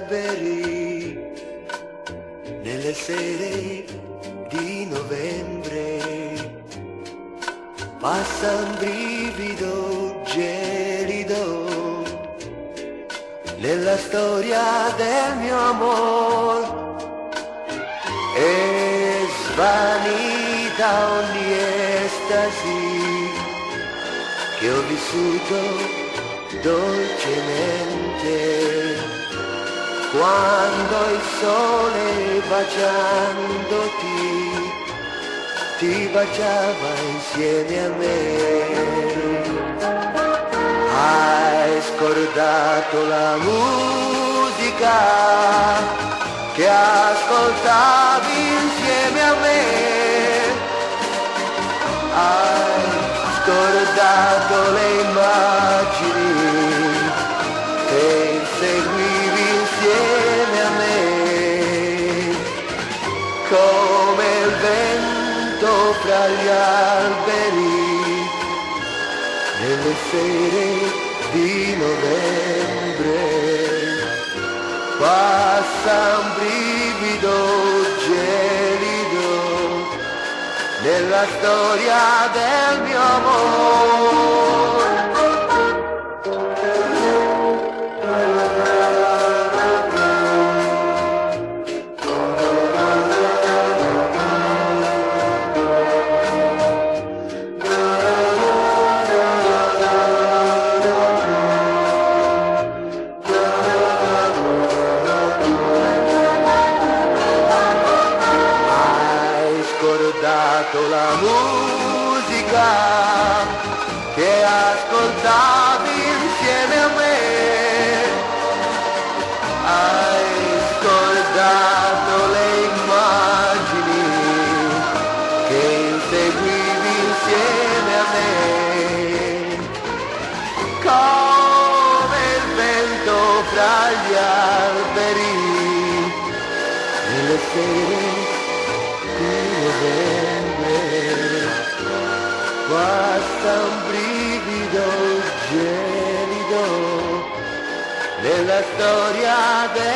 alberi, nelle sere di novembre, passa un brivido gelido nella storia del mio amor, e svanita ogni estasi che ho vissuto dolcemente, quando il sole baciandoti ti baciava insieme a me. Hai scordato la musica che ascoltavi insieme a me, hai scordato le immagini che inseguivi insieme a me, come il vento fra gli alberi, nelle sere di novembre, passa un brivido gelido nella storia del mio amore. La musica che ascoltavi insieme a me, hai scordato le immagini che inseguivi insieme a me, come il vento fra gli alberi, nelle sere di novembre, basta un brivido gelido nella storia del